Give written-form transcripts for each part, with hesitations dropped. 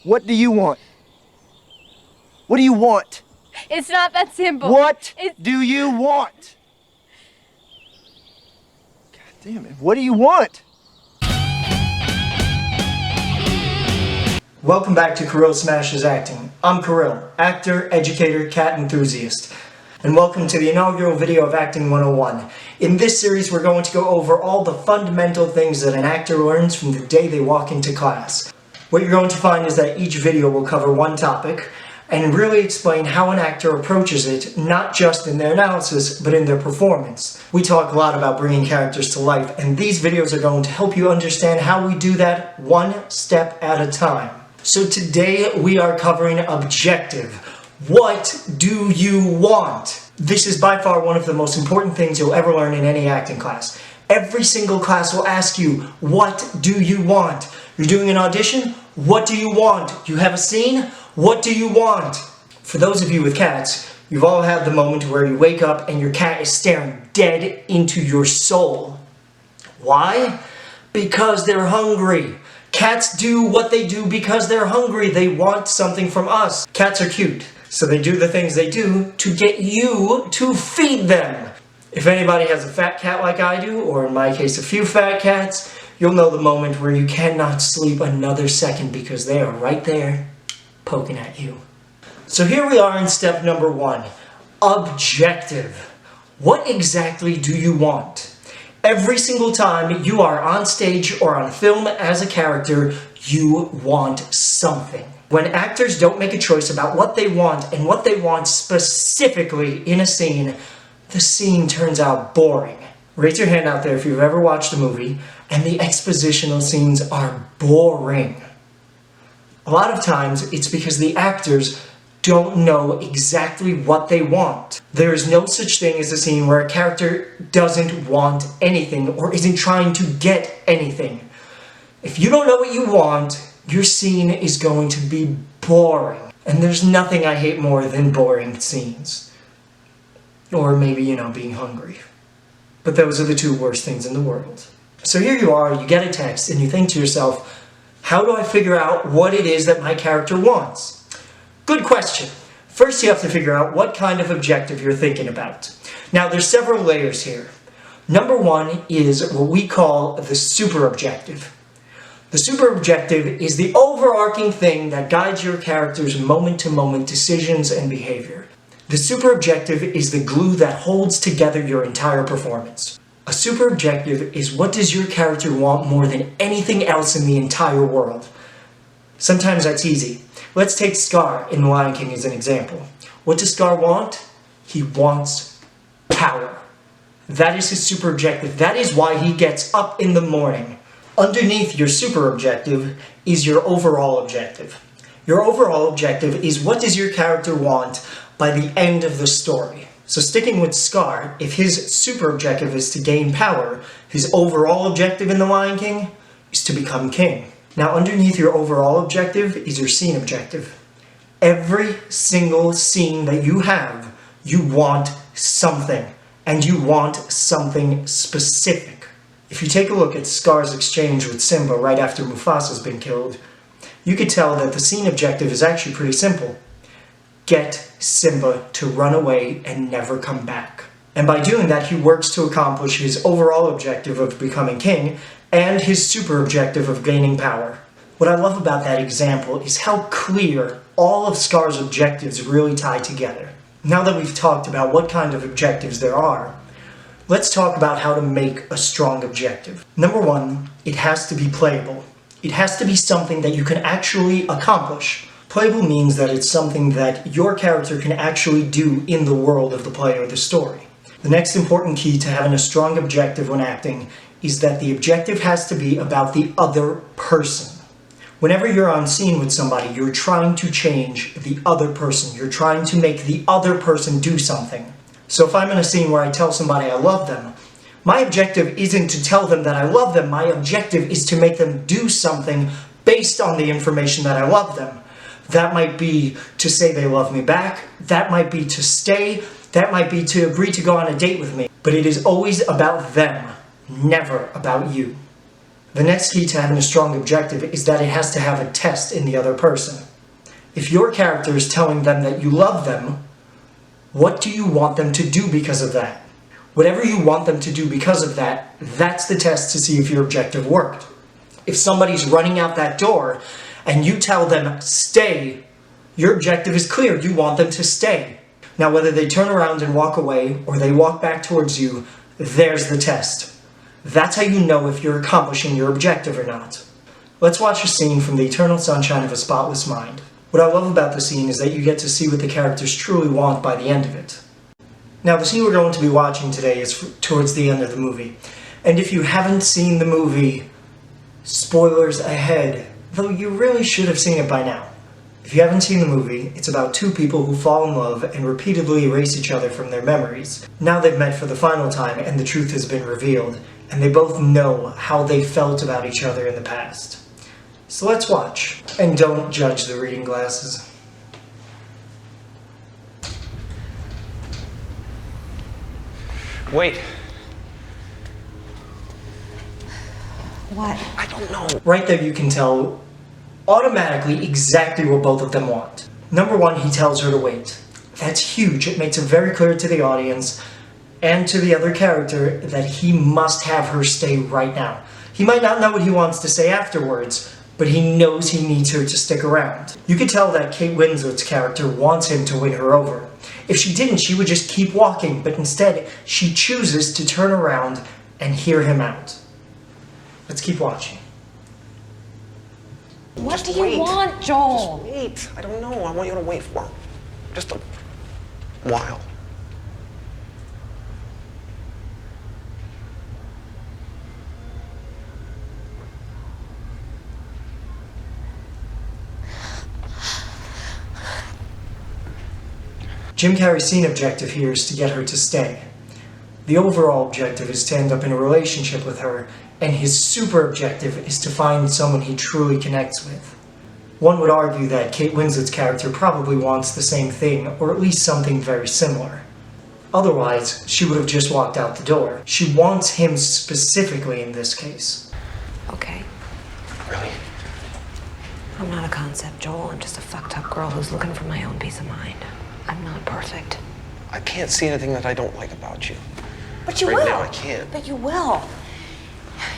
What do you want? What do you want? It's not that simple. What do you want? God damn it. What do you want? Welcome back to Kirill Smashes Acting. I'm Kirill, actor, educator, cat enthusiast. And welcome to the inaugural video of Acting 101. In this series, we're going to go over all the fundamental things that an actor learns from the day they walk into class. What you're going to find is that each video will cover one topic and really explain how an actor approaches it, not just in their analysis, but in their performance. We talk a lot about bringing characters to life, and these videos are going to help you understand how we do that one step at a time. So today we are covering objective. What do you want? This is by far one of the most important things you'll ever learn in any acting class. Every single class will ask you, what do you want? You're doing an audition? What do you want? You have a scene? What do you want? For those of you with cats, you've all had the moment where you wake up and your cat is staring dead into your soul. Why? Because they're hungry. Cats do what they do because they're hungry. They want something from us. Cats are cute, so they do the things they do to get you to feed them. If anybody has a fat cat like I do, or in my case a few fat cats, you'll know the moment where you cannot sleep another second because they are right there poking at you. So here we are in step number 1, objective. What exactly do you want? Every single time you are on stage or on film as a character, you want something. When actors don't make a choice about what they want and what they want specifically in a scene, the scene turns out boring. Raise your hand out there if you've ever watched a movie and the expositional scenes are boring. A lot of times it's because the actors don't know exactly what they want. There is no such thing as a scene where a character doesn't want anything or isn't trying to get anything. If you don't know what you want, your scene is going to be boring. And there's nothing I hate more than boring scenes. Or maybe, being hungry. But those are the two worst things in the world. So here you are, you get a text, and you think to yourself, how do I figure out what it is that my character wants? Good question. First you have to figure out what kind of objective you're thinking about. Now there's several layers here. Number 1 is what we call the super objective. The super objective is the overarching thing that guides your character's moment-to-moment decisions and behavior. The super objective is the glue that holds together your entire performance. A super objective is what does your character want more than anything else in the entire world. Sometimes that's easy. Let's take Scar in The Lion King as an example. What does Scar want? He wants power. That is his super objective. That is why he gets up in the morning. Underneath your super objective is your overall objective. Your overall objective is what does your character want by the end of the story. So sticking with Scar, if his super objective is to gain power, his overall objective in The Lion King is to become king. Now underneath your overall objective is your scene objective. Every single scene that you have, you want something. And you want something specific. If you take a look at Scar's exchange with Simba right after Mufasa's been killed, you could tell that the scene objective is actually pretty simple. Get Simba to run away and never come back. And by doing that, he works to accomplish his overall objective of becoming king and his super objective of gaining power. What I love about that example is how clear all of Scar's objectives really tie together. Now that we've talked about what kind of objectives there are, let's talk about how to make a strong objective. Number 1, it has to be playable. It has to be something that you can actually accomplish. Playable means that it's something that your character can actually do in the world of the play or the story. The next important key to having a strong objective when acting is that the objective has to be about the other person. Whenever you're on scene with somebody, you're trying to change the other person. You're trying to make the other person do something. So if I'm in a scene where I tell somebody I love them, my objective isn't to tell them that I love them. My objective is to make them do something based on the information that I love them. That might be to say they love me back. That might be to stay. That might be to agree to go on a date with me. But it is always about them, never about you. The next key to having a strong objective is that it has to have a test in the other person. If your character is telling them that you love them, what do you want them to do because of that? Whatever you want them to do because of that, that's the test to see if your objective worked. If somebody's running out that door and you tell them, stay, your objective is clear. You want them to stay. Now, whether they turn around and walk away or they walk back towards you, there's the test. That's how you know if you're accomplishing your objective or not. Let's watch a scene from The Eternal Sunshine of a Spotless Mind. What I love about the scene is that you get to see what the characters truly want by the end of it. Now, the scene we're going to be watching today is towards the end of the movie. And if you haven't seen the movie, spoilers ahead, though you really should have seen it by now. If you haven't seen the movie, it's about two people who fall in love and repeatedly erase each other from their memories. Now they've met for the final time and the truth has been revealed, and they both know how they felt about each other in the past. So let's watch. And don't judge the reading glasses. Wait. What? I don't know. Right there you can tell automatically exactly what both of them want. Number one, he tells her to wait. That's huge. It makes it very clear to the audience and to the other character that he must have her stay right now. He might not know what he wants to say afterwards, but he knows he needs her to stick around. You can tell that Kate Winslet's character wants him to win her over. If she didn't, she would just keep walking, but instead, she chooses to turn around and hear him out. Let's keep watching. What Just do you wait. want, Joel? Just wait. I don't know. I want you to wait for just a while. Jim Carrey's scene objective here is to get her to stay. The overall objective is to end up in a relationship with her, and his super objective is to find someone he truly connects with. One would argue that Kate Winslet's character probably wants the same thing, or at least something very similar. Otherwise, she would have just walked out the door. She wants him specifically in this case. Okay, Really? I'm not a concept, Joel. I'm just a fucked up girl who's looking for my own peace of mind. I'm not perfect. I can't see anything that I don't like about you. But you Right will. now, I can't. But you will.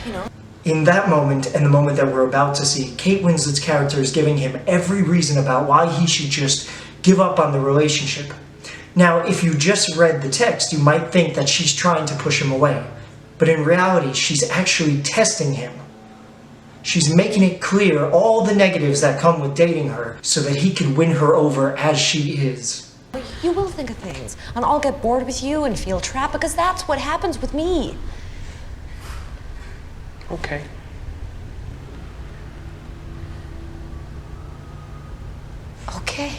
You know. In that moment, and the moment that we're about to see, Kate Winslet's character is giving him every reason about why he should just give up on the relationship. Now, if you just read the text, you might think that she's trying to push him away. But in reality, she's actually testing him. She's making it clear all the negatives that come with dating her so that he can win her over as she is. You will think of things, and I'll get bored with you and feel trapped because that's what happens with me. Okay. Okay.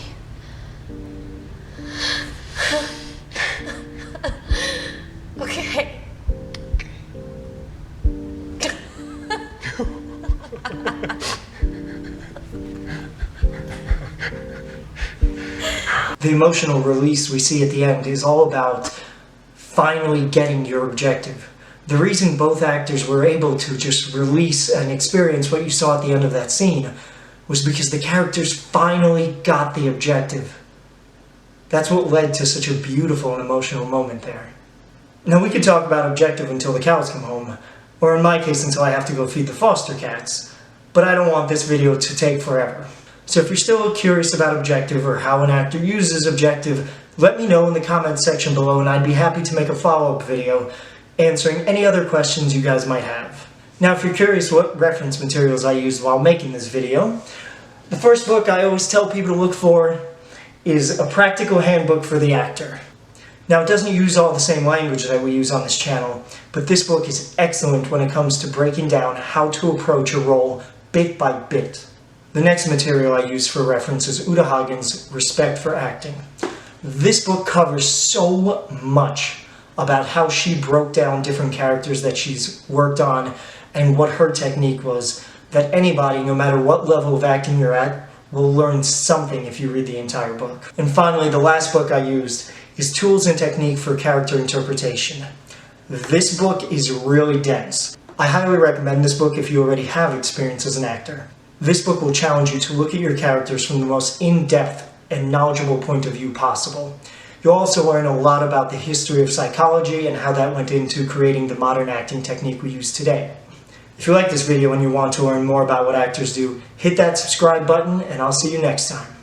Okay. The emotional release we see at the end is all about finally getting your objective. The reason both actors were able to just release and experience what you saw at the end of that scene was because the characters finally got the objective. That's what led to such a beautiful and emotional moment there. Now we could talk about objective until the cows come home, or in my case until I have to go feed the foster cats, but I don't want this video to take forever. So if you're still curious about objective or how an actor uses objective, let me know in the comments section below and I'd be happy to make a follow-up video answering any other questions you guys might have. Now if you're curious what reference materials I used while making this video, the first book I always tell people to look for is A Practical Handbook for the Actor. Now it doesn't use all the same language that we use on this channel, but this book is excellent when it comes to breaking down how to approach a role bit by bit. The next material I use for reference is Uta Hagen's Respect for Acting. This book covers so much about how she broke down different characters that she's worked on and what her technique was, that anybody, no matter what level of acting you're at, will learn something if you read the entire book. And finally, the last book I used is Tools and Technique for Character Interpretation. This book is really dense. I highly recommend this book if you already have experience as an actor. This book will challenge you to look at your characters from the most in-depth and knowledgeable point of view possible. You'll also learn a lot about the history of psychology and how that went into creating the modern acting technique we use today. If you like this video and you want to learn more about what actors do, hit that subscribe button and I'll see you next time.